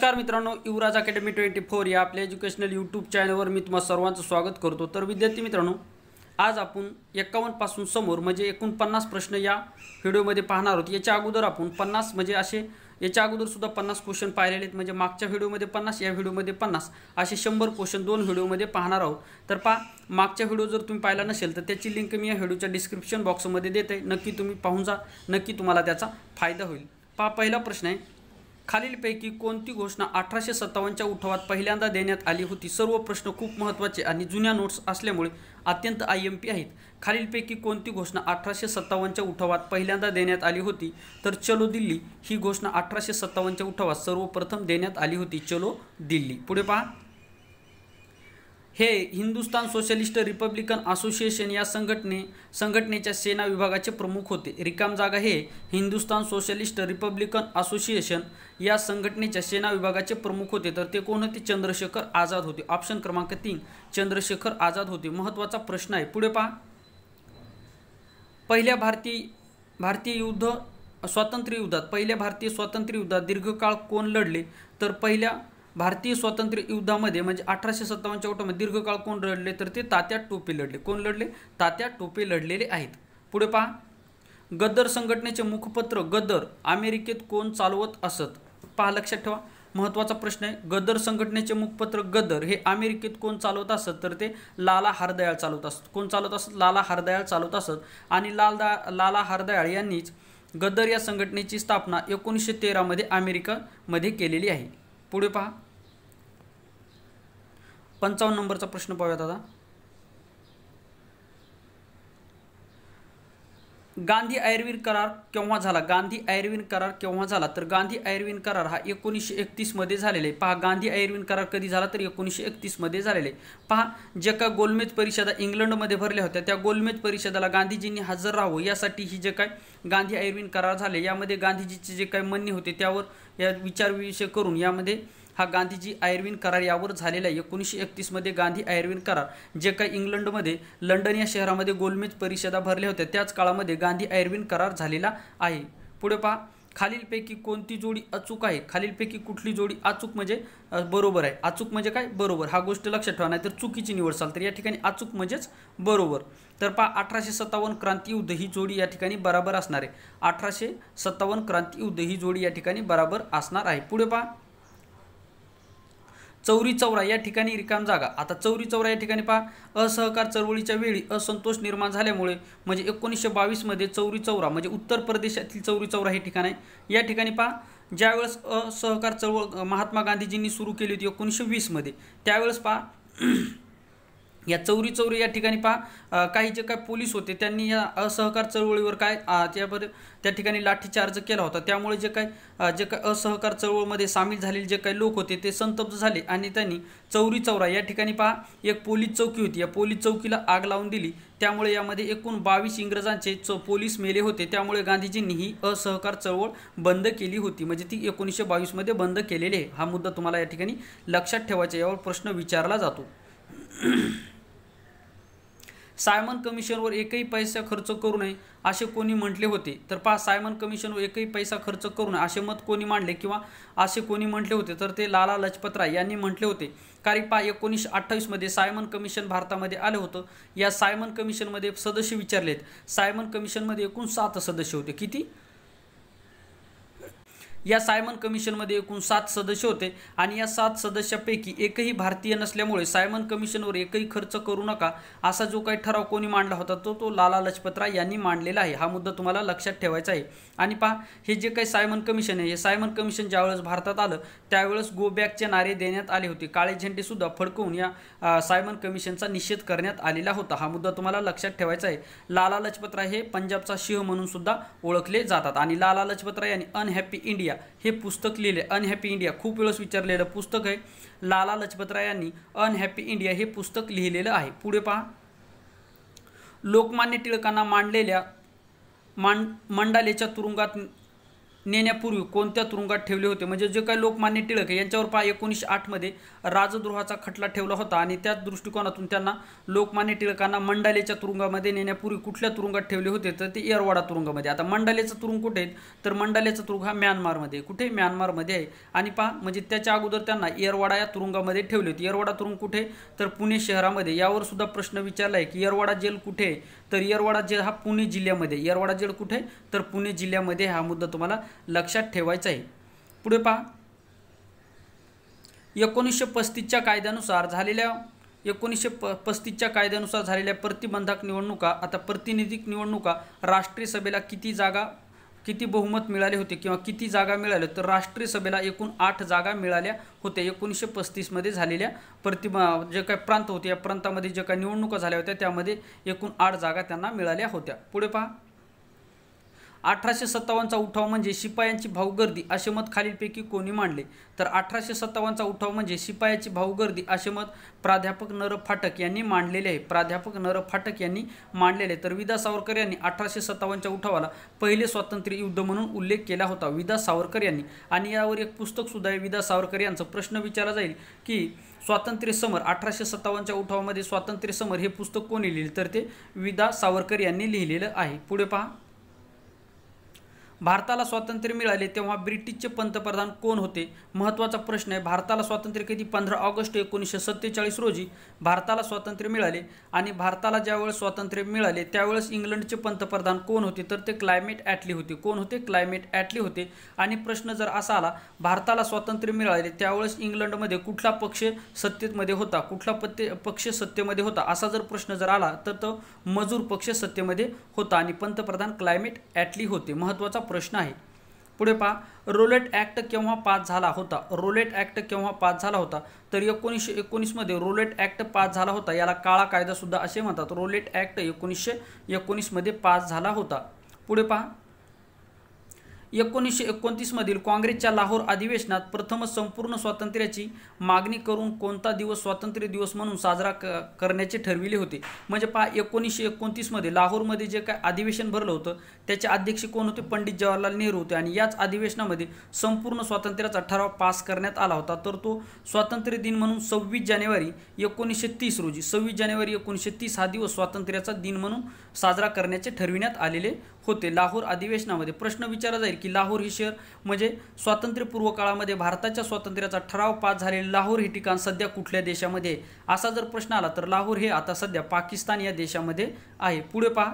नमस्कार मित्रांनो, युवराज अकॅडमी 24 या आपल्या एज्युकेशनल यूट्यूब चॅनलवर मी तुम्हा सर्वांचं स्वागत करतो। तर विद्यार्थी मित्रांनो, आज आपण 51 पासून समोर म्हणजे एकूण 50 प्रश्न या व्हिडिओमध्ये पाहणार आहोत। याच्या अगोदर आपण 50 म्हणजे असे याच्या अगोदर सुद्धा 50 क्वेश्चन पाहिलेले आहेत, म्हणजे मागच्या व्हिडिओमध्ये 50 या व्हिडिओमध्ये 50 असे 100 क्वेश्चन दोन व्हिडिओमध्ये पाहणार आहोत। तर मागच्या व्हिडिओ जर तुम्ही पाहिला नसेल तर त्याची लिंक मी या व्हिडिओच्या डिस्क्रिप्शन बॉक्समध्ये देते, नक्की तुम्ही पाहून जा, नक्की तुम्हाला त्याचा फायदा होईल। पहिला प्रश्न आहे, खालीलपैकी कोणती घोषणा 1857च्या उठावात पहिल्यांदा देण्यात आली होती? सर्व प्रश्न खूप महत्त्वाचे आणि जुन्या नोट्स असल्यामुळे अत्यंत IMP आहेत। खालीलपैकी कोणती घोषणा 1857च्या उठावात पहिल्यांदा देण्यात आली होती? तर चलो दिल्ली ही घोषणा 1857च्या उठावात सर्वप्रथम देण्यात आली होती। चलो दिल्ली। पुढे पहा, हे हिंदुस्तान सोशलिस्ट रिपब्लिकन असोसिएशन या संघटनेच्या सेना विभागाचे प्रमुख होते। रिकाम जागा, हे हिंदुस्तान सोशलिस्ट रिपब्लिकन असोसिएशन या संघटनेच्या सेना विभागाचे प्रमुख होते। तर ते कोण होते? चंद्रशेखर आझाद होते। ऑप्शन क्रमांक 3 चंद्रशेखर आझाद होते। महत्त्वाचा प्रश्न आहे, पुढे पहा, पहिल्या पहिल्या भारतीय स्वातंत्र्य युद्धात दीर्घकाळ कोण लढले? तर पहिल्या भारतीय स्वातंत्र्य युद्धामध्ये म्हणजे 1857च्या उठावामध्ये दीर्घकाळ कोण लढले? तर ते तात्या टोपे लढले। कोण लढले? तात्या टोपे लढलेले आहेत। पुढे पहा, गदर संघटनेचे मुखपत्र गदर अमेरिकेत कोण चालवत असत? पहा, लक्षात ठेवा, महत्त्वाचा प्रश्न आहे। गदर संघटनेचे मुखपत्र गदर हे अमेरिकेत कोण चालवत असत? तर ते लाला हरदयाळ चालवत असत। कोण चालवत असत? लाला हरदयाळ चालवत असत। आणि लाला हरदयाळ यांनीच गदर या संघटनेची स्थापना 1913 मध्ये अमेरिकेमध्ये केलेली आहे। पुढे पहा, 55 नंबरचा प्रश्न पाहूयात आता। गांधी आयर्विन करार केव्हा झाला? गांधी आयर्विन करार केव्हा झाला? तर गांधी आयर्विन करार हा 1931 मध्ये झालेला आहे। पहा, गांधी आयर्विन करार कधी झाला? तर 1931 मध्ये झालेला आहे। पहा, जे काय गोलमेज परिषदा इंग्लंडमध्ये भरल्या होत्या त्या गोलमेज परिषदेला गांधीजींनी हजर राहावं यासाठी ही जे काय गांधी आयर्विन करार झाले, यामध्ये गांधीजीचे जे काही म्हणणे होते त्यावर या विचारविषय करून यामध्ये हा गांधीजी आयर्विन करार यावर झालेला आहे। 1931 मध्ये गांधी आयर्विन करार जे काही इंग्लंडमध्ये लंडन या शहरामध्ये गोलमेज परिषदा भरल्या होत्या त्याच काळामध्ये गांधी आयर्विन करार झालेला आहे। पुढे पहा, खालीलपैकी कोणती जोडी अचूक आहे? खालीलपैकी कुठली जोडी अचूक म्हणजे बरोबर आहे? अचूक म्हणजे काय? बरोबर। हा गोष्ट लक्षात ठेवा, नाही तर चुकीची निवड चाल। तर या ठिकाणी अचूक म्हणजेच बरोबर। तर पहा, 1857 क्रांती युद्ध ही जोडी या ठिकाणी बरोबर असणार आहे। 1857 क्रांती युद्ध ही जोडी या ठिकाणी बरोबर असणार आहे। पुढे पहा, चौरी चौरा या ठिकाणी रिकाम जागा। आता चौरी चौरा या ठिकाणी पहा, असहकार चळवळीच्या वेळी असंतोष निर्माण झाल्यामुळे म्हणजे 1922 मध्ये चौरी चौरा म्हणजे उत्तर प्रदेशातील चौरी चौरा हे ठिकाण आहे। या ठिकाणी पहा, ज्यावेळेस असहकार चळवळ महात्मा गांधीजींनी सुरू केली होती 1920 मध्ये, त्यावेळेस पहा या चौरी चौरी या ठिकाणी पहा काही जे काय पोलीस होते त्यांनी या असहकार चळवळीवर त्या ठिकाणी लाठीचार्ज केला होता। त्यामुळे जे काय असहकार चळवळीमध्ये सामील झालेले जे काही लोक होते ते संतप्त झाले आणि त्यांनी चौरी चौरा या ठिकाणी पहा एक पोलीस चौकी होती, या पोलीस चौकीला आग लावून दिली। त्यामुळे यामध्ये एकूण 22 इंग्रजांचे पोलीस मेले होते। त्यामुळे गांधीजींनी ही असहकार चळवळ बंद केली होती, म्हणजे ती 1922 मध्ये बंद केलेली आहे। हा मुद्दा तुम्हाला या ठिकाणी लक्षात ठेवायचा, यावर प्रश्न विचारला जातो। सायमन कमिशनवर एकही पैसा खर्च करू नये असे कोणी म्हटले होते? तर पहा, सायमन कमिशनवर एकही पैसा खर्च करू नये असे मत कोणी मांडले किंवा असे कोणी म्हटले होते? तर ते लाला लजपत राय यांनी म्हटले होते। कारण पहा, 1928 मध्ये सायमन कमिशन भारतामध्ये आलं होतं। या सायमन कमिशनमध्ये सदस्य विचारलेत। सायमन कमिशनमध्ये एकूण 7 सदस्य होते। किती? या सायमन कमिशनमध्ये एकूण 7 सदस्य होते आणि या 7 सदस्यापैकी एकही भारतीय नसल्यामुळे सायमन कमिशनवर एकही खर्च करू नका असा जो काही ठराव कोणी मांडला होता तो लाला लजपत राय यांनी मांडलेला आहे। हा मुद्दा तुम्हाला लक्षात ठेवायचा आहे। आणि पहा, हे जे काही सायमन कमिशन आहे, हे सायमन कमिशन ज्यावेळेस भारतात आलं त्यावेळेस गो बॅकचे नारे देण्यात आले होते। काळे झेंडे सुद्धा फडकवून या सायमन कमिशनचा निषेध करण्यात आलेला होता। हा मुद्दा तुम्हाला लक्षात ठेवायचा आहे। लाला लजपत राय हे पंजाबचा सिंह म्हणून सुद्धा ओळखले जातात। आणि लाला लजपत राय यांनी अनहॅपी इंडिया हे पुस्तक लिहिले। अनहॅपी इंडिया खूप वेळेस विचारलेलं पुस्तक आहे। लाला लजपत राय यांनी अनहॅपी इंडिया हे पुस्तक लिहिलेलं आहे। पुढे पहा, लोकमान्य टिळकांना मांडलेल्या मंडालेच्या तुरुंगात नेण्यापूर्वी कोणत्या तुरुंगात ठेवले होते? म्हणजे जे काही लोकमान्य टिळक आहे यांच्यावर 1908 मध्ये राजद्रोहाचा खटला ठेवला होता आणि त्याच दृष्टिकोनातून त्यांना लोकमान्य टिळकांना मंडालेच्या तुरुंगामध्ये नेण्यापूर्वी कुठल्या तुरुंगात ठेवले होते? तर ते येरवाडा तुरुंगामध्ये. आता मंडालेचं तुरुंग कुठे आहे? तर मंडालेचा तुरुंग हा म्यानमारमध्ये. कुठे? म्यानमारमध्ये आहे. आणि पहा म्हणजे त्याच्या अगोदर त्यांना येरवाडा या तुरुंगामध्ये ठेवले होते. येरवाडा तुरुंग कुठे? तर पुणे शहरामध्ये. यावर सुद्धा प्रश्न विचारला आहे की येरवाडा जेल कुठे आहे? तर येरवाडा जेल हा पुणे जिल्ह्यामध्ये. येरवाडा जेल कुठे? तर पुणे जिल्ह्यामध्ये. हा मुद्दा तुम्हाला लक्षात ठेवायचा आहे. पुढे पहा 1935च्या कायद्यानुसार झालेल्या 1935च्या कायद्यानुसार झालेल्या प्रतिबंधक निवडणुका, आता प्रतिनिधिक निवडणुका राष्ट्रीय सभेला किती बहुमत मिळाले होते किंवा किती जागा मिळाल्या? तर राष्ट्रीय सभेला एकूण 8 जागा मिळाल्या होत्या 1935 मध्ये झालेल्या जे काही प्रांत होते या प्रांतामध्ये जे काही निवडणुका झाल्या होत्या त्यामध्ये एकूण 8 जागा त्यांना मिळाल्या होत्या. पुढे पहा 1857चा उठाव म्हणजे शिपायांची भाऊगर्दी असे मत खालीलपैकी कोणी मांडले? तर 1857चा उठाव म्हणजे शिपायाची भाऊगर्दी असे मत प्राध्यापक नर फाटक यांनी मांडलेले आहे. प्राध्यापक नर फाटक यांनी मांडलेले. तर विदा सावरकर यांनी 1857च्या उठावाला पहिले स्वातंत्र्य युद्ध म्हणून उल्लेख केला होता विदा सावरकर यांनी. आणि यावर एक पुस्तक सुद्धा आहे विदा सावरकर यांचं. प्रश्न विचारला जाईल की स्वातंत्र्य समर 1857च्या उठावामध्ये स्वातंत्र्य समर हे पुस्तक कोणी लिहिले? तर ते विदा सावरकर यांनी लिहिलेलं आहे. पुढे पहा भारताला स्वातंत्र्य मिळाले तेव्हा ब्रिटिशचे पंतप्रधान कोण होते? महत्त्वाचा प्रश्न आहे. भारताला स्वातंत्र्य कधी? 15 ऑगस्ट 1947 रोजी भारताला स्वातंत्र्य मिळाले. आणि भारताला ज्यावेळेस स्वातंत्र्य मिळाले त्यावेळेस इंग्लंडचे पंतप्रधान कोण होते? तर ते क्लायमेट ॲटली होते. कोण होते? क्लायमेट ॲटली होते. आणि प्रश्न जर असा आला भारताला स्वातंत्र्य मिळाले त्यावेळेस इंग्लंडमध्ये कुठला पक्ष सत्तेमध्ये होता? कुठला पक्ष सत्तेमध्ये होता? असा जर प्रश्न जर आला तर तो मजूर पक्ष सत्तेमध्ये होता आणि पंतप्रधान क्लायमेट ॲटली होते. महत्त्वाचा प्रश्न आहे. पुढे पहा रोलेट ॲक्ट केव्हा पास झाला होता? रोलेट ॲक्ट केव्हा पास झाला होता? तर 1919 मध्ये रोलेट ॲक्ट पास झाला होता. याला काळा कायदा सुद्धा असे म्हणतात. रोलेट ॲक्ट 1919 मध्ये पास झाला होता. पुढे पहा 1929 मधील काँग्रेसच्या लाहोर अधिवेशनात प्रथमच संपूर्ण स्वातंत्र्याची मागणी करून कोणता दिवस स्वातंत्र्य दिवस म्हणून साजरा करण्याचे ठरविले होते? म्हणजे पहा 1929 मध्ये लाहोरमध्ये जे काय अधिवेशन भरलं होतं त्याचे अध्यक्ष कोण होते? पंडित जवाहरलाल नेहरू होते. आणि याच अधिवेशनामध्ये संपूर्ण स्वातंत्र्याचा ठराव पास करण्यात आला होता. तर तो स्वातंत्र्य दिन म्हणून 26 जानेवारी 1930 रोजी 26 जानेवारी 1930 हा दिवस स्वातंत्र्याचा दिन म्हणून साजरा करण्याचे ठरविण्यात आलेले होते. लाहोर अधिवेशनामध्ये प्रश्न विचारला जाईल की लाहोर हे शहर म्हणजे स्वातंत्र्यपूर्व काळामध्ये भारताच्या स्वातंत्र्याचा ठराव पास झालेले लाहोर हे ठिकाण सध्या कुठल्या देशामध्ये आहे? असा जर प्रश्न आला तर लाहोर हे आता सध्या पाकिस्तान या देशामध्ये आहे. पुढे पहा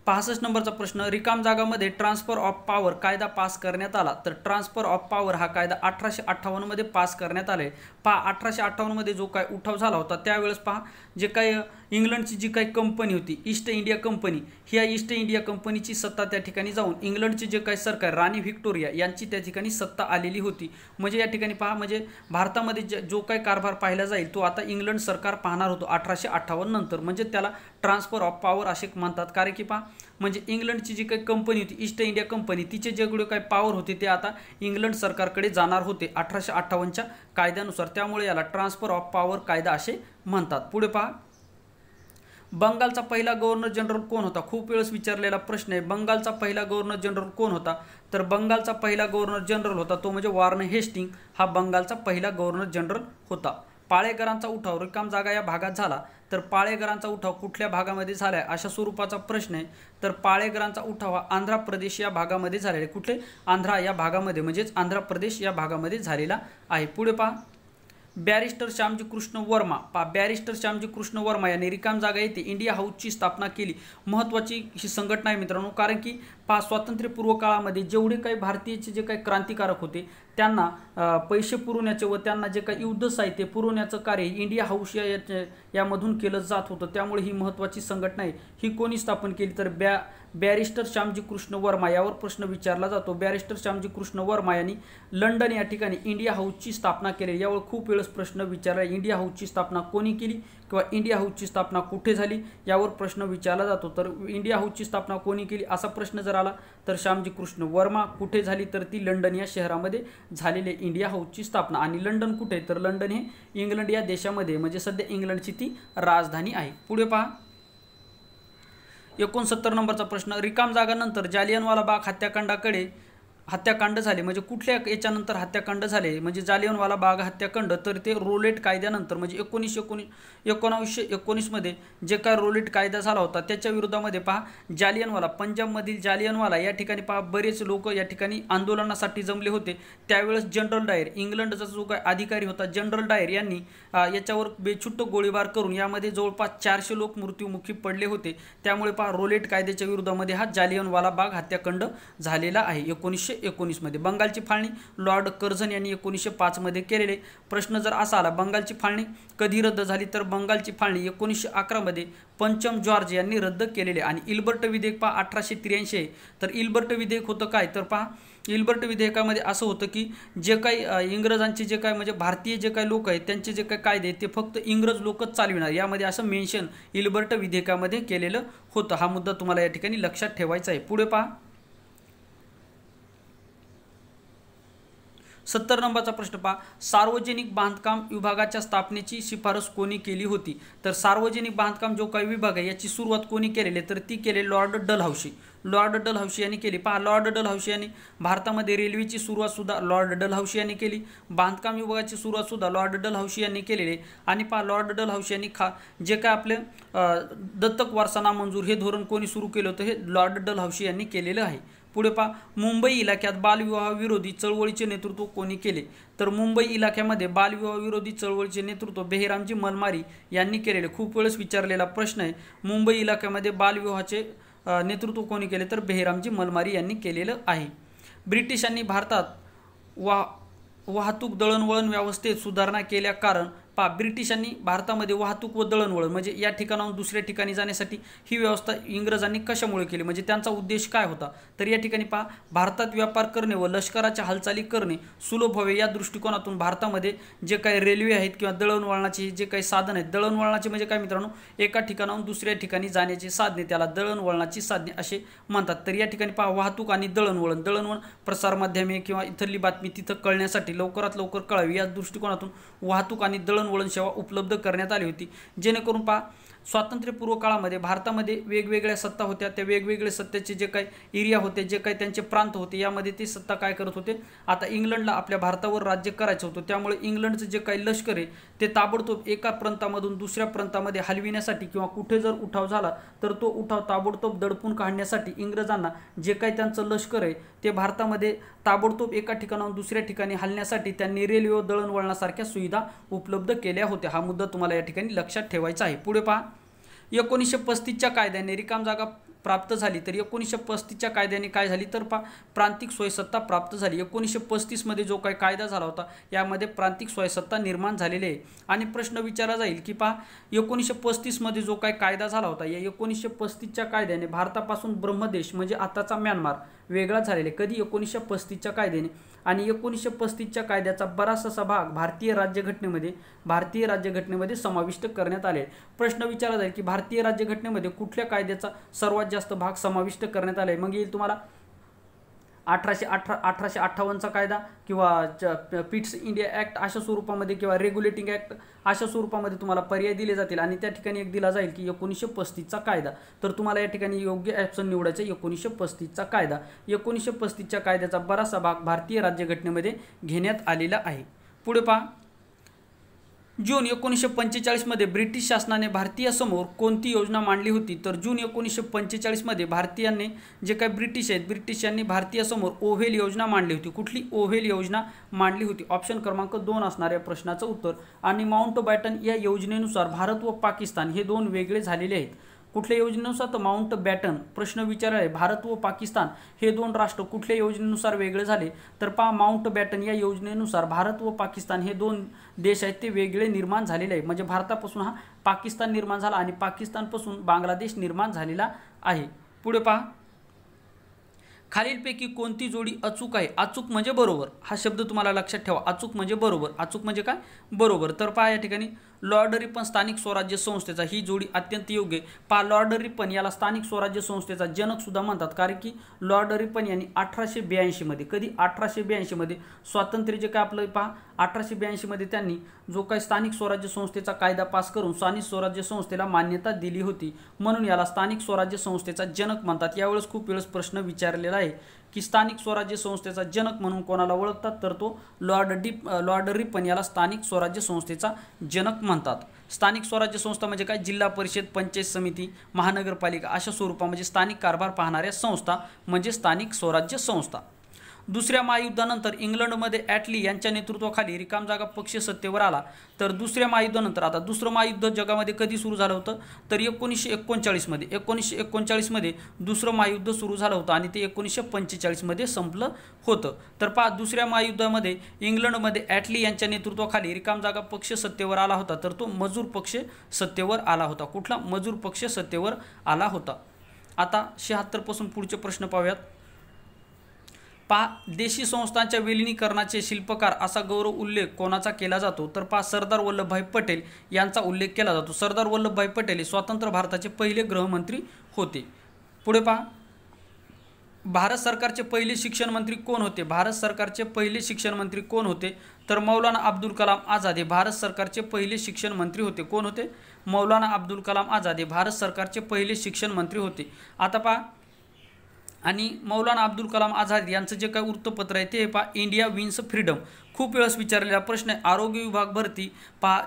65 नंबरचा प्रश्न रिकाम जागामध्ये ट्रान्सफर ऑफ पॉवर कायदा पास करण्यात आला. तर ट्रान्सफर ऑफ पॉवर हा कायदा 1858 मध्ये पास करण्यात आले. पहा 1858 मध्ये जो काय उठाव झाला होता त्यावेळेस पहा जे काही इंग्लंडची जी काही कंपनी होती ईस्ट इंडिया कंपनी, ह्या ईस्ट इंडिया कंपनीची सत्ता त्या ठिकाणी जाऊन इंग्लंडचे जे काही सरकार राणी व्हिक्टोरिया यांची त्या ठिकाणी सत्ता आलेली होती. म्हणजे या ठिकाणी पहा म्हणजे भारतामध्ये जो काही कारभार पाहिला जाईल तो आता इंग्लंड सरकार पाहणार होतो 1858 नंतर. म्हणजे त्याला ट्रान्सफर ऑफ पॉवर असे म्हणतात. कारण की पहा म्हणजे इंग्लंडची जी काही कंपनी होती ईस्ट इंडिया कंपनी तिचे जेवढे काही पॉवर होते ते आता इंग्लंड सरकारकडे जाणार होते 1858च्या कायद्यानुसार. त्यामुळे याला ट्रान्सफर ऑफ पॉवर कायदा असे म्हणतात. पुढे पहा बंगालचा पहिला गव्हर्नर जनरल कोण होता? खूप वेळेस विचारलेला प्रश्न आहे. बंगालचा पहिला गव्हर्नर जनरल कोण होता? तर बंगालचा पहिला गव्हर्नर जनरल होता तो म्हणजे वॉर्न हेस्टिंग हा बंगालचा पहिला गव्हर्नर जनरल होता. पाळेकरांचा उठाव रिकाम जागा या भागात झाला. तर पाळेकरांचा उठाव कुठल्या भागामध्ये झाला आहे अशा स्वरूपाचा प्रश्न आहे. तर पाळेकरांचा उठाव हा आंध्र प्रदेश या भागामध्ये झालेला आहे. कुठले? आंध्रा या भागामध्ये म्हणजेच आंध्र प्रदेश या भागामध्ये झालेला आहे. पुढे पहा बॅरिस्टर श्यामजी कृष्ण वर्मा बॅरिस्टर श्यामजी कृष्ण वर्मा यांनी रिकाम जागा येथे इंडिया हाऊसची स्थापना केली. महत्त्वाची ही संघटना आहे मित्रांनो. कारण की स्वातंत्र्यपूर्व काळामध्ये जेवढे काही भारतीयचे जे काही क्रांतिकारक होते त्यांना पैसे पुरवण्याचे व त्यांना जे काही युद्ध साहित्य पुरवण्याचं कार्य इंडिया हाऊस यामधून केलं जात होतं. त्यामुळे ही महत्त्वाची संघटना आहे. ही कोणी स्थापन केली? तर बॅरिस्टर श्यामजी कृष्ण वर्मा. यावर प्रश्न विचारला जातो. बॅरिस्टर श्यामजी कृष्ण वर्मा यांनी लंडन या ठिकाणी इंडिया हाऊसची स्थापना केली. यावर खूप वेळेस प्रश्न विचारला इंडिया हाऊसची स्थापना कोणी केली किंवा इंडिया हाऊसची स्थापना कुठे झाली यावर प्रश्न विचारला जातो. तर इंडिया हाऊसची स्थापना कोणी केली असा प्रश्न जर आला तर श्यामजी कृष्ण वर्मा. कुठे झाली? तर ती लंडन या शहरामध्ये झालेली इंडिया हाऊसची स्थापना. आणि लंडन कुठे? तर लंडन हे इंग्लंड या देशामध्ये म्हणजे सध्या इंग्लंडची ती राजधानी आहे. पुढे पहा 69 नंबरचा प्रश्न रिकाम जागानंतर जालियनवाला बाग हत्याकांडाकडे हत्याकांड झाले, म्हणजे कुठल्या याच्यानंतर हत्याकांड झाले, म्हणजे जालियनवाला बाग हत्याकांड, तर ते रोलेट कायद्यानंतर म्हणजे 1919 मध्ये जे काय रोलेट कायदा झाला होता त्याच्या विरोधामध्ये पहा जालियनवाला, पंजाबमधील जालियनवाला या ठिकाणी पहा बरेच लोक या ठिकाणी आंदोलनासाठी जमले होते। त्यावेळेस जनरल डायर, इंग्लंडचा जो काय अधिकारी होता जनरल डायर यांनी याच्यावर बेछुट्ट गोळीबार करून यामध्ये जवळपास 400 लोक मृत्युमुखी पडले होते। त्यामुळे पहा रोलेट कायद्याच्या विरोधामध्ये हा जालियनवाला बाग हत्याकांड झालेला आहे 1919 मध्ये। बंगालची फाळणी लॉर्ड कर्झन यांनी 1905 मध्ये केलेले। प्रश्न जर असा आला बंगालची फाळणी कधी रद्द झाली, तर बंगालची फाळणी 1911 मध्ये पंचम जॉर्ज यांनी रद्द केलेले। आणि इल्बर्ट विधेयक पहा 1883 आहे। तर इल्बर्ट विधेयक होतं काय, तर पहा इल्बर्ट विधेयकामध्ये असं होतं की जे काही इंग्रजांचे जे काय म्हणजे भारतीय जे काही लोक आहेत त्यांचे जे काही कायदे ते फक्त इंग्रज लोकच चालविणार, यामध्ये असं मेन्शन इल्बर्ट विधेयकामध्ये केलेलं होतं। हा मुद्दा तुम्हाला या ठिकाणी लक्षात ठेवायचा आहे। पुढे पहा 70 नंबरचा प्रश्न पहा, सार्वजनिक बांधकाम विभागाच्या स्थापनेची शिफारस कोणी केली होती? तर सार्वजनिक बांधकाम जो काही विभाग आहे याची सुरुवात कोणी केलेली, तर ती केली लॉर्ड डलहौसी। लॉर्ड डलहौसी यांनी केली। पहा लॉर्ड डलहौसी यांनी भारतामध्ये रेल्वेची सुरुवात सुद्धा लॉर्ड डलहौसी यांनी केली, बांधकाम विभागाची सुरुवात सुद्धा लॉर्ड डलहौसी यांनी केलेली। आणि पहा लॉर्ड डलहौसी यांनी जे काय आपले दत्तक वारसा नामंजूर हे धोरण कोणी सुरू केलं होतं, हे लॉर्ड डलहौसी यांनी केलेलं आहे। पुढे पहा मुंबई इलाक्यात बालविवाह विरोधी चळवळीचे नेतृत्व कोणी केले, तर मुंबई इलाक्यामध्ये बालविवाह विरोधी चळवळीचे नेतृत्व बेहेरामजी मलमारी यांनी केलेले। खूप वेळेस विचारलेला प्रश्न आहे, मुंबई इलाक्यामध्ये बालविवाहाचे नेतृत्व कोणी केले, तर बेहेरामजी मलमारी यांनी केलेलं आहे। ब्रिटिशांनी भारतात वाहतूक दळणवळण व्यवस्थेत सुधारणा केल्या, कारण पहा ब्रिटिशांनी भारतामध्ये वाहतूक व दळणवळण म्हणजे या ठिकाणाहून दुसऱ्या ठिकाणी जाण्यासाठी ही व्यवस्था इंग्रजांनी कशामुळे केली, म्हणजे त्यांचा उद्देश काय होता, तर या ठिकाणी पहा भारतात व्यापार करणे व लष्कराच्या हालचाली करणे सुलभ व्हावे या दृष्टिकोनातून भारतामध्ये जे काही रेल्वे आहेत किंवा दळणवळणाचे जे काही साधन आहेत, दळणवळणाचे म्हणजे काय मित्रांनो, एका ठिकाणाहून दुसऱ्या ठिकाणी जाण्याचे साधने त्याला दळणवळणाची साधने असे म्हणतात। तर या ठिकाणी पहा वाहतूक आणि दळणवळण प्रसारमाध्यमे किंवा इथली बातमी तिथं कळण्यासाठी लवकरात लवकर कळावी या दृष्टिकोनातून वाहतूक आणि दळणवळण सेवा उपलब्ध करण्यात आली होती। जेणेकरून पहा स्वातंत्र्यपूर्व काळामध्ये भारतामध्ये वेगवेगळ्या सत्ता होत्या, त्या वेगवेगळे सत्तेचे जे काही एरिया होते, जे काही त्यांचे प्रांत होते, यामध्ये ते सत्ता काय करत होते, आता इंग्लंडला आपल्या भारतावर राज्य करायचं होतं, त्यामुळे इंग्लंडचं जे काही लष्कर आहे ते ताबडतोब एका प्रांतामधून दुसऱ्या प्रांतामध्ये हलविण्यासाठी किंवा कुठे जर उठाव झाला तर तो उठाव ताबडतोब दडपून काढण्यासाठी इंग्रजांना जे काही त्यांचं लष्कर आहे ते भारतामध्ये ताबडतोब एका ठिकाणाहून दुसऱ्या ठिकाणी हलण्यासाठी त्यांनी रेल्वे व दळणवळणासारख्या सुविधा उपलब्ध केल्या होत्या। हा मुद्दा तुम्हाला या ठिकाणी लक्षात ठेवायचा आहे। पुढे पहा 1935च्या कायद्याने रिकाम जागा प्राप्त झाली, तर 1935च्या कायद्याने काय झाली, तर प्रांतिक स्वयंसत्ता प्राप्त झाली। 1935 मध्ये जो काही कायदा झाला होता यामध्ये प्रांतिक स्वयंसत्ता निर्माण झालेली आहे। आणि प्रश्न विचारला जाईल की पहा 1935 मध्ये जो काही कायदा झाला होता या 1935च्या कायद्याने भारतापासून ब्रह्मदेश म्हणजे आताचा म्यानमार वेगळा झालेला आहे। कधी 1935च्या कायद्याने, आणि 1935च्या कायद्याचा बराचसा भाग भारतीय राज्यघटनेमध्ये समाविष्ट करण्यात आले। प्रश्न विचारला जाईल की भारतीय राज्यघटनेमध्ये कुठल्या कायद्याचा सर्वात जास्त भाग समाविष्ट करण्यात आले, मग येईल तुम्हाला 1858चा कायदा किंवा पिट्स इंडिया ॲक्ट अशा स्वरूपामध्ये किंवा रेग्युलेटिंग ॲक्ट अशा स्वरूपामध्ये तुम्हाला पर्याय दिले जातील। आणि त्या ठिकाणी एक दिला जाईल की 1935चा कायदा, तर तुम्हाला या ठिकाणी योग्य ऑप्शन निवडायचा 1935चा कायदा। 1935च्या कायद्याचा बराचसा भाग भारतीय राज्यघटनेमध्ये घेण्यात आलेला आहे। पुढे पहा जून 1945 मध्ये ब्रिटिश शासनाने भारतीयांसमोर कोणती योजना मांडली होती, तर जून 1945 मध्ये भारतीयांनी जे काही ब्रिटिश आहेत ब्रिटिशांनी भारतीयांसमोर ओव्हेल योजना मांडली होती। कुठली ओव्हेल योजना मांडली होती, ऑप्शन क्रमांक 2 असणार या प्रश्नाचं उत्तर। आणि माउंटबॅटन या योजनेनुसार भारत व पाकिस्तान हे दोन वेगळे झालेले आहेत। कुठल्या योजनेनुसार, तर माउंटबॅटन प्रश्न विचारला आहे भारत व पाकिस्तान हे दोन राष्ट्र कुठल्या योजनेनुसार वेगळे झाले, तर पहा माउंटबॅटन या योजनेनुसार भारत व पाकिस्तान हे दोन देश आहेत ते वेगळे निर्माण झालेले आहे। म्हणजे भारतापासून हा पाकिस्तान निर्माण झाला आणि पाकिस्तानपासून बांगलादेश निर्माण झालेला आहे। पुढे पहा खालीलपैकी कोणती जोडी अचूक आहे, अचूक म्हणजे बरोबर, हा शब्द तुम्हाला लक्षात ठेवा, अचूक म्हणजे बरोबर, अचूक म्हणजे काय बरोबर। तर पहा या ठिकाणी लॉर्ड रिपन स्थानिक स्वराज्य संस्थेचा ही जोडी अत्यंत योग्य आहे। पहा लॉर्ड रिपन याला स्थानिक स्वराज्य संस्थेचा जनक सुद्धा म्हणतात, कारण की लॉर्ड रिपन यांनी 1882 मध्ये, कधी 1882 मध्ये स्वातंत्र्य जे काय आपलं पहा 1882 मध्ये त्यांनी जो काही स्थानिक स्वराज्य संस्थेचा कायदा पास करून स्थानिक स्वराज्य संस्थेला मान्यता दिली होती, म्हणून याला स्थानिक स्वराज्य संस्थेचा जनक म्हणतात। यावेळेस खूप वेळेस प्रश्न विचारलेला आहे की स्थानिक स्वराज्य संस्थेचा जनक म्हणून कोणाला ओळखतात, तर तो लॉर्ड रिपन याला स्थानिक स्वराज्य संस्थेचा जनक म्हणतात. स्थानिक स्वराज्य संस्था म्हणजे काय, जिल्हा परिषद, पंचायत समिती, महानगरपालिका अशा स्वरूपामध्ये स्थानिक कारभार पाहणाऱ्या संस्था म्हणजे स्थानिक स्वराज्य संस्था. दुसऱ्या महायुद्धानंतर इंग्लंडमध्ये ॲटली यांच्या नेतृत्वाखाली रिकामजागा पक्ष सत्तेवर आला. तर दुसऱ्या महायुद्धानंतर, आता दुसरं महायुद्ध जगामध्ये कधी सुरू झालं होतं, तर 1939 मध्ये दुसरं महायुद्ध सुरू झालं होतं आणि ते 1945 मध्ये संपलं होतं. तर पहा, दुसऱ्या महायुद्धामध्ये इंग्लंडमध्ये ॲटली यांच्या नेतृत्वाखाली रिकामजागा पक्ष सत्तेवर आला होता, तर तो मजूर पक्ष सत्तेवर आला होता. कुठला, मजूर पक्ष सत्तेवर आला होता. आता 76 पासून पुढचे प्रश्न पाहूयात. पहा, देशी संस्थांच्या विलिनीकरणाचे शिल्पकार असा गौरव उल्लेख कोणाचा केला जातो, तर पहा सरदार वल्लभभाई पटेल यांचा उल्लेख केला जातो. सरदार वल्लभभाई पटेल हे स्वतंत्र भारताचे पहिले गृहमंत्री होते. पुढे पहा, भारत सरकारचे पहिले शिक्षण मंत्री कोण होते, भारत सरकारचे पहिले शिक्षण मंत्री कोण होते, तर मौलाना अब्दुल कलाम आझाद हे भारत सरकारचे पहिले शिक्षण मंत्री होते. कोण होते, मौलाना अब्दुल कलाम आझाद हे भारत सरकारचे पहिले शिक्षण मंत्री होते. आता पहा, आणि मौलाना अब्दुल कलाम आझाद यांचं जे काही वृत्तपत्र आहे ते पहा इंडिया विन्स फ्रीडम. खूप वेळेस विचारलेला प्रश्न आहे. आरोग्य विभाग भरती पहा,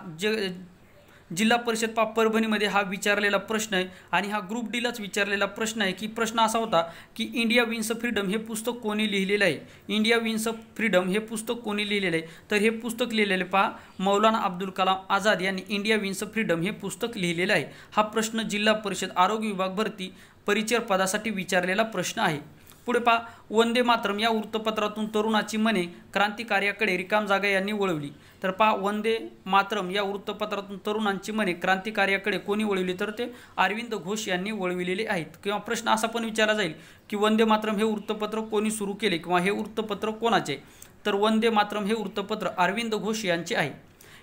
जिल्हा परिषद पहा परभणीमध्ये हा विचारलेला प्रश्न आहे आणि हा ग्रुप डीलाच विचारलेला प्रश्न आहे. की प्रश्न असा होता की इंडिया विन्स फ्रीडम हे पुस्तक कोणी लिहिलेलं आहे, इंडिया विन्स फ्रीडम हे पुस्तक कोणी लिहिलेलं आहे, तर हे पुस्तक लिहिलेले पहा मौलाना अब्दुल कलाम आझाद यांनी इंडिया विन्स फ्रीडम हे पुस्तक लिहिलेलं आहे. हा प्रश्न जिल्हा परिषद आरोग्य विभाग भरती परिचय पदासाठी विचारलेला प्रश्न आहे. पुढे पहा, वंदे मातरम या वृत्तपत्रातून तरुणाची मने क्रांतिकार्याकडे रिकामजागा यांनी वळवली. तर पहा, वंदे मातरम या वृत्तपत्रातून तरुणांची मने क्रांतिकार्याकडे कोणी वळवली, तर ते अरविंद घोष यांनी वळविलेले आहेत. किंवा प्रश्न असा पण विचारला जाईल की वंदे मातरम हे वृत्तपत्र कोणी सुरू केले किंवा हे वृत्तपत्र कोणाचे, तर वंदे मातरम हे वृत्तपत्र अरविंद घोष यांचे आहे.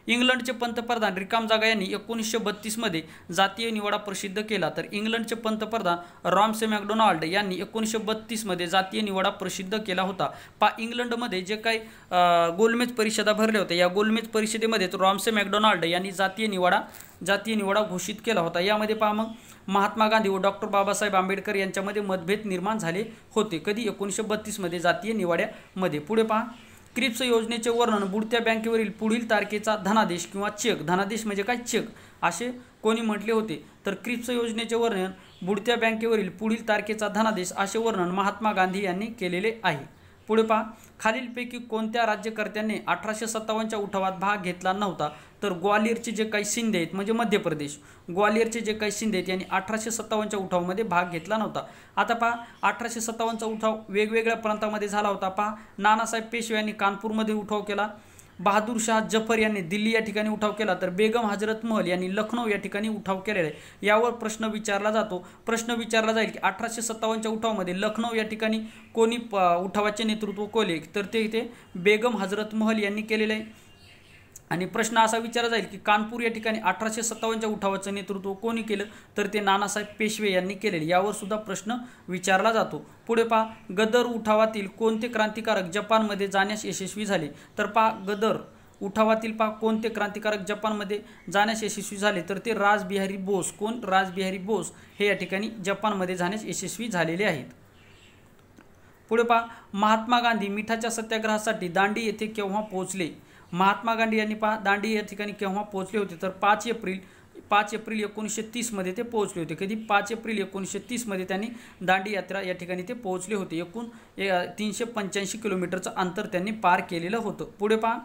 इंग्लंडचे पंतप्रधान रिकामजागा यांनी 1932 मध्ये जातीय निवाडा प्रसिद्ध केला. तर इंग्लंडचे पंतप्रधान रॉमसे मॅकडोनाल्ड यांनी 1932 मध्ये जातीय निवाडा प्रसिद्ध केला होता. पहा, इंग्लंडमध्ये जे काही गोलमेज परिषदा भरल्या होत्या, या गोलमेज परिषदेमध्ये रॉमसे मॅकडोनाल्ड यांनी जातीय निवाडा घोषित केला होता. यामध्ये पहा मग महात्मा गांधी व डॉक्टर बाबासाहेब आंबेडकर यांच्यामध्ये मतभेद निर्माण झाले होते. कधी, 1932 मध्ये जातीय निवाड्यामध्ये. पुढे पहा, क्रिप्स योजनेचे वर्णन बुडत्या बँकेवरील पुढील तारखेचा धनादेश किंवा चेक, धनादेश म्हणजे काय, चेक, असे कोणी म्हटले होते, तर क्रिप्स योजनेचे वर्णन बुडत्या बँकेवरील पुढील तारखेचा धनादेश असे वर्णन महात्मा गांधी यांनी केलेले आहे. पुढे पहा, खालीलपैकी कोणत्या राज्यकर्त्यांनी 1857च्या उठावात भाग घेतला नव्हता, तर ग्वालियरचे जे काही शिंदे आहेत म्हणजे मध्य प्रदेश, ग्वालियरचे जे काही शिंदे आहेत यांनी 1857च्या उठावामध्ये भाग घेतला नव्हता. आता पहा, 1857चा उठाव वेगवेगळ्या प्रांतामध्ये झाला होता. पहा, नानासाहेब पेशवे यांनी कानपूरमध्ये उठाव केला, बहादूर शाह जफर यांनी दिल्ली या ठिकाणी उठाव केला, तर बेगम हजरत महल यांनी लखनौ या ठिकाणी उठाव केलेला आहे. यावर प्रश्न विचारला जातो. प्रश्न विचारला जाईल की 1857च्या उठावामध्ये लखनौ या ठिकाणी कोणी उठावाचे नेतृत्व केले, तर ते इथे बेगम हजरत महल यांनी केलेले आहे. आणि प्रश्न असा विचारला जाईल की कानपूर या ठिकाणी 1857च्या उठावाचं नेतृत्व कोणी केलं, तर ते नानासाहेब पेशवे यांनी केलेले. यावर सुद्धा प्रश्न विचारला जातो. पुढे पहा, गदर उठावातील कोणते क्रांतिकारक जपानमध्ये जाण्यास यशस्वी झाले, तर पहा गदर उठावातील पहा कोणते क्रांतिकारक जपानमध्ये जाण्यास यशस्वी झाले, तर ते रासबिहारी बोस. कोण, रासबिहारी बोस हे या ठिकाणी जपानमध्ये जाण्यास यशस्वी झालेले आहेत. पुढे पहा, महात्मा गांधी मिठाच्या सत्याग्रहासाठी दांडी येथे केव्हा पोहोचले, महात्मा गांधी यांनी पहा दांडी या ठिकाणी केव्हा पोहोचले होते, तर 5 एप्रिल 1930 मध्ये ते पोहोचले होते. कधी, 5 एप्रिल 1930 मध्ये त्यांनी दांडी यात्रा या ठिकाणी ते पोहोचले होते. एकूण 385 किलोमीटरचं अंतर त्यांनी पार केलेलं होतं. पुढे पहा,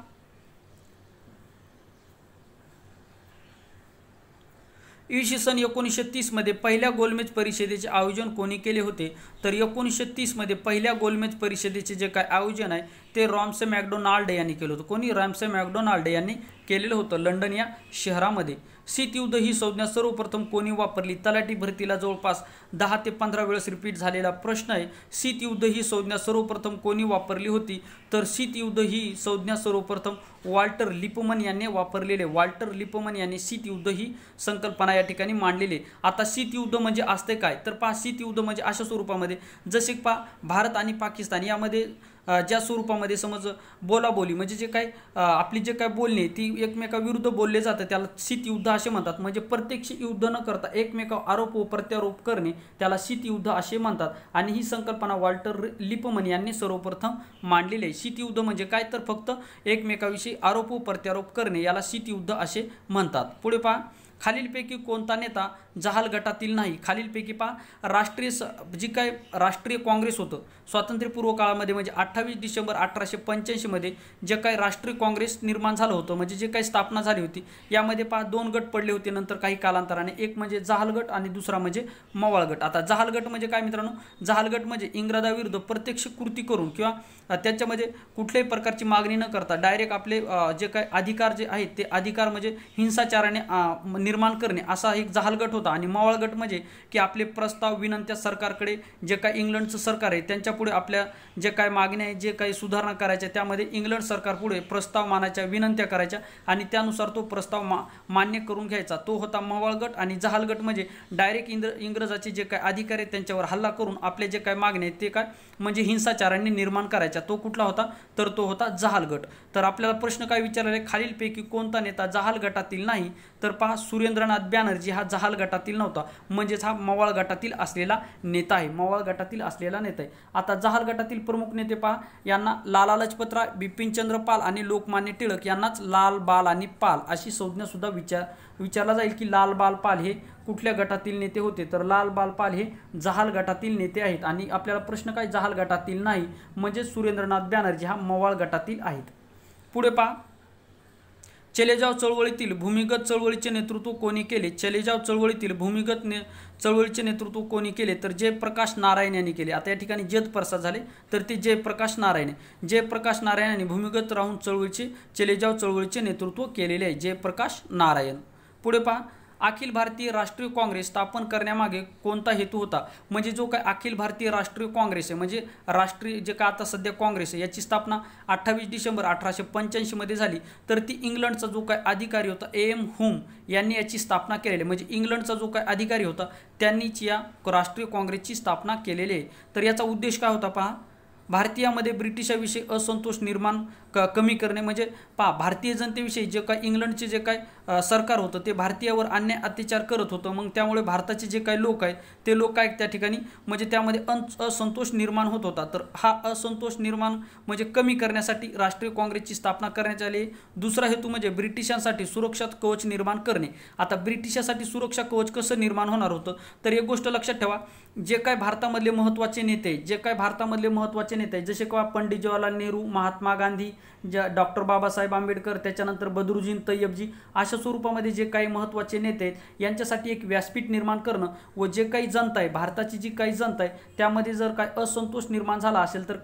इसवी सन 1930 मध्ये पहिल्या गोलमेज परिषदेचे आयोजन कोणी केले होते, तर 1930 मध्ये पहिल्या गोलमेज परिषदेचे जे काय आयोजन आहे ते रॉमसे मॅकडोनाल्ड यांनी केलं होतं. कोणी, रॉमसे मॅकडोनाल्ड यांनी केलेलं होतं लंडन या शहरामध्ये. शीतयुद्ध ही संज्ञा सर्वप्रथम कोणी वापरली, तलाठी भरतीला जवळपास 10 ते 15 वेळेस रिपीट झालेला प्रश्न आहे. शीतयुद्ध ही संज्ञा सर्वप्रथम कोणी वापरली होती, तर शीतयुद्ध ही संज्ञा सर्वप्रथम वॉल्टर लिपमन यांनी वापरलेले. वॉल्टर लिपमन यांनी शीतयुद्ध ही संकल्पना या ठिकाणी मांडलेली. आता शीतयुद्ध म्हणजे असते काय, तर पहा शीतयुद्ध म्हणजे अशा स्वरूपामध्ये जसे पहा भारत आणि पाकिस्तान यामध्ये ज्या स्वरूपामध्ये समज बोलाबोली म्हणजे जे काय आपली जे काय बोलणे ती एकमेकाविरुद्ध बोलले जातं त्याला शीतयुद्ध असे म्हणतात. म्हणजे प्रत्यक्ष युद्ध न करता एकमेकावर आरोप व प्रत्यारोप करणे त्याला शीतयुद्ध असे म्हणतात. आणि ही संकल्पना वॉल्टर लिपमन यांनी सर्वप्रथम मांडलेली आहे. शीतयुद्ध म्हणजे काय तर फक्त एकमेकाविषयी आरोप व प्रत्यारोप करणे याला शीतयुद्ध असे म्हणतात. पुढे पहा, खालीलपैकी कोणता नेता जहाल गटातील नाही. खालीलपैकी पहा, जी काय राष्ट्रीय काँग्रेस होतं स्वातंत्र्यपूर्व काळामध्ये म्हणजे 28 डिसेंबर 1885 मध्ये जे काय राष्ट्रीय काँग्रेस निर्माण झालं होतं म्हणजे जे काही स्थापना झाली होती यामध्ये पहा 2 गट पडले होते नंतर काही कालांतराने. एक म्हणजे जहाल गट आणि दुसरा म्हणजे मवाळ गट. आता जहाल गट म्हणजे काय मित्रांनो, जहाल गट म्हणजे इंग्रजाविरुद्ध प्रत्यक्ष कृती करून किंवा त्याच्यामध्ये कुठल्याही प्रकारची मागणी न करता डायरेक्ट आपले जे काय अधिकार जे आहेत ते अधिकार म्हणजे हिंसाचाराने निर्माण करणे असा एक जहाल गट होता. आणि मवाळ गट म्हणजे की आपले प्रस्ताव विनंत्या सरकारकडे जे काय इंग्लंडचं सरकार आहे त्यांच्या पुढे आपल्या जे काय मागण्या आहे जे काही सुधारणा करायच्या त्यामध्ये इंग्लंड सरकार पुढे प्रस्ताव मानायच्या विनंत्या करायच्या आणि त्यानुसार तो प्रस्ताव मान्य करून घ्यायचा तो होता मवाळ गट. आणि जहाल गट म्हणजे डायरेक्ट इंग्रजाचे जे काय अधिकार आहेत त्यांच्यावर हल्ला करून आपले जे काय मागणे आहेत ते काय म्हणजे हिंसाचाराने निर्माण करायच्या तो कुठला होता तर तो होता जहाल गट. तर आपल्याला प्रश्न काय विचारला आहे, खालीलपैकी कोणता नेता जहाल गटातील नाही. तर पहा, सुरेंद्रनाथ बॅनर्जी हा जहाल गटातील नव्हता म्हणजेच हा मवाळ गटातील असलेला नेता आहे. मवाळ गटातील असलेला नेता आहे. आता जहाल गटातील प्रमुख नेते पहा, यांना लाला लजपतराय, बिपिनचंद्र पाल आणि लोकमान्य टिळक यांनाच लाल बाल आणि पाल अशी संज्ञा सुद्धा विचारला जाईल की लाल बाल पाल हे कुठल्या गटातील नेते होते. तर लाल बाल पाल हे जहाल गटातील नेते आहेत. आणि आपल्याला प्रश्न काय जहाल गटातील नाही म्हणजे सुरेंद्रनाथ बॅनर्जी हा मवाळ गटातील आहेत. पुढे पहा, चले जाव चळवळीतील भूमिगत चळवळीचे नेतृत्व कोणी केले. चले जाव चळवळीतील भूमिगत चळवळीचे नेतृत्व कोणी केले तर जयप्रकाश नारायण यांनी केले. आता या ठिकाणी जयप्रसाद झाले तर ते जयप्रकाश नारायण यांनी भूमिगत राहून चले जाव चळवळीचे नेतृत्व केलेले आहे जयप्रकाश नारायण. पुढे पहा, अखिल भारतीय राष्ट्रीय काँग्रेस स्थापन करण्यामागे कोणता हेतू होता. म्हणजे जो काय अखिल भारतीय राष्ट्रीय काँग्रेस आहे म्हणजे राष्ट्रीय जे काय आता सध्या काँग्रेस आहे याची स्थापना 28 डिसेंबर 1885 मध्ये झाली. तर ती इंग्लंडचा जो काय अधिकारी होता AM हुम यांनी याची स्थापना केलेली. म्हणजे इंग्लंडचा जो काय अधिकारी होता त्यांनीच या राष्ट्रीय काँग्रेसची स्थापना केलेली आहे. तर याचा उद्देश काय होता पहा, भारतीयामध्ये ब्रिटिशाविषयी असंतोष निर्माण कमी करणे. म्हणजे पहा, भारतीय जनतेविषयी जे काय इंग्लंडचे जे काय सरकार होतं ते भारतीयावर अन्याय अत्याचार करत होतं. मग त्यामुळे भारताचे जे काही लोक आहेत ते लोक काय त्या ठिकाणी म्हणजे त्यामध्ये असंतोष निर्माण होत होता. तर हा असंतोष निर्माण म्हणजे कमी करण्यासाठी राष्ट्रीय काँग्रेसची स्थापना करण्यात आली. दुसरा हेतू म्हणजे ब्रिटिशांसाठी सुरक्षा कवच निर्माण करणे. आता ब्रिटिशांसाठी सुरक्षा कवच कसं निर्माण होणार होतं तर एक गोष्ट लक्षात ठेवा, जे काय भारतामधले महत्त्वाचे नेते जसे की पंडित जवाहरलाल नेहरू, महात्मा गांधी, डॉक्टर बाबासाहेब आंबेडकर, त्याच्यानंतर बदरुद्दीन तय्यबजी अशा स्वरूपामध्ये जे काही महत्त्वाचे नेते आहेत यांच्यासाठी एक व्यासपीठ निर्माण करणं व जे काही जनता आहे भारताची जी काही जनता आहे त्यामध्ये जर काय असंतोष निर्माण झाला असेल तर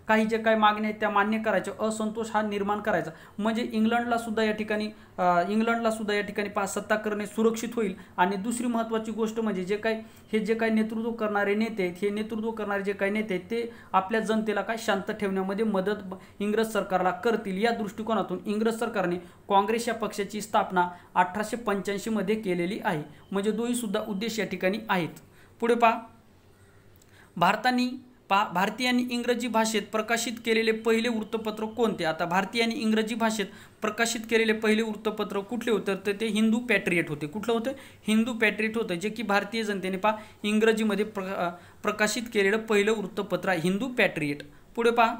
काही जे काही मागण्या आहेत त्या मान्य करायच्या, असंतोष हा निर्माण करायचा. म्हणजे इंग्लंडला सुद्धा या ठिकाणी सत्ता करणे सुरक्षित होईल. आणि दुसरी महत्त्वाची गोष्ट म्हणजे जे काही नेतृत्व करणारे नेते आहेत ते आपल्या जनतेला काय शांत ठेवण्यामध्ये मदत इंग्रज सरकारला करतील या दृष्टिकोनातून इंग्रज सरकारने काँग्रेस या पक्षाची स्थापना 1885 मध्ये केलेली आहे. म्हणजे दोन्ही सुद्धा उद्देश या ठिकाणी आहेत. पुढे पहा, भारतीयांनी इंग्रजी भाषेत प्रकाशित केलेले पहिले वृत्तपत्र कोणते. आता भारतीयांनी इंग्रजी भाषेत प्रकाशित केलेले पहिले वृत्तपत्र कुठले होते तर ते हिंदू पॅट्रियट होते. कुठलं होतं हिंदू पॅट्रियट होतं जे की भारतीय जनतेने इंग्रजीमध्ये प्रकाशित केलेलं पहिलं वृत्तपत्र आहे हिंदू पॅट्रियट. पुढे पहा,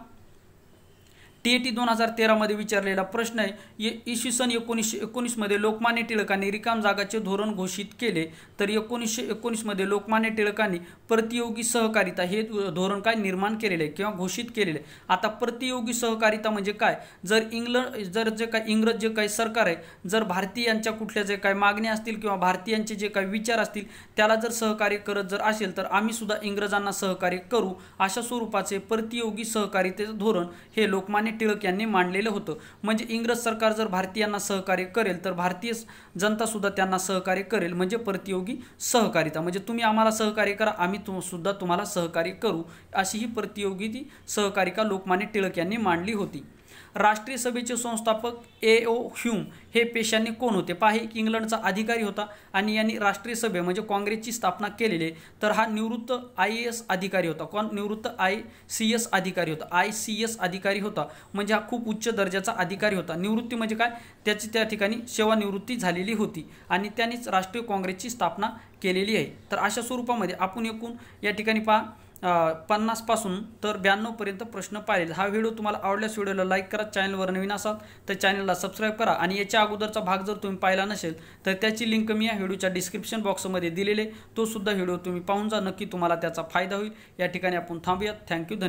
TET 2013 मध्ये विचारलेला प्रश्न आहे, इसवी सन 1919 मध्ये लोकमान्य टिळकांनी रिकाम जागाचे धोरण घोषित केले. तर 1919 मध्ये लोकमान्य टिळकांनी प्रतियोगी सहकारिता हे धोरण काय निर्माण केलेले किंवा घोषित केलेले. आता प्रतियोगी सहकारिता म्हणजे काय, जर इंग्रज जे काही सरकार आहे जर भारतीयांच्या कुठल्या जे काही मागण्या असतील किंवा भारतीयांचे जे काही विचार असतील त्याला जर सहकार्य करत जर असेल तर आम्ही सुद्धा इंग्रजांना सहकार्य करू अशा स्वरूपाचे प्रतियोगी सहकारितेचे धोरण हे लोकमान्य टिळक यांनी मांडलेलं होतं. म्हणजे इंग्रज सरकार जर भारतीयांना सहकार्य करेल तर भारतीय जनता सुद्धा त्यांना सहकार्य करेल. म्हणजे प्रतियोगी सहकारिता म्हणजे तुम्ही आम्हाला सहकार्य करा आम्ही सुद्धा तुम्हाला सहकार्य करू अशी ही प्रतियोगी सहकारिता लोकमान्य टिळक यांनी मांडली होती. राष्ट्रीय सभेचे संस्थापक A.O. ह्यूम हे पेशाने कोण होते? पहा, एक इंग्लंडचा अधिकारी होता आणि यांनी राष्ट्रीय सभे म्हणजे काँग्रेसची स्थापना केलेली आहे. तर हा निवृत्त IAS अधिकारी होता. कोण? निवृत्त ICS अधिकारी होता. ICS अधिकारी होता म्हणजे हा खूप उच्च दर्जाचा अधिकारी होता. निवृत्ती म्हणजे काय? त्याची त्या ठिकाणी सेवानिवृत्ती झालेली होती आणि त्यांनीच राष्ट्रीय काँग्रेसची स्थापना केलेली आहे. तर अशा स्वरूपामध्ये आपण एकूण या ठिकाणी पहा 50 पासून तर 92 पर्यंत प्रश्न पाहिले. हा व्हिडिओ तुम्हाला आवडल्यास व्हिडिओला लाईक करा. चॅनलवर नवीन असाल तर चॅनलला सबस्क्राईब करा आणि याच्या अगोदरचा भाग जर तुम्ही पाहिला नसेल तर त्याची लिंक मी या व्हिडिओच्या डिस्क्रिप्शन बॉक्समध्ये दिलेले, तो सुद्धा व्हिडिओ तुम्ही पाहून जा. नक्की तुम्हाला त्याचा फायदा होईल. या ठिकाणी आपण थांबूयात. थँक्यू.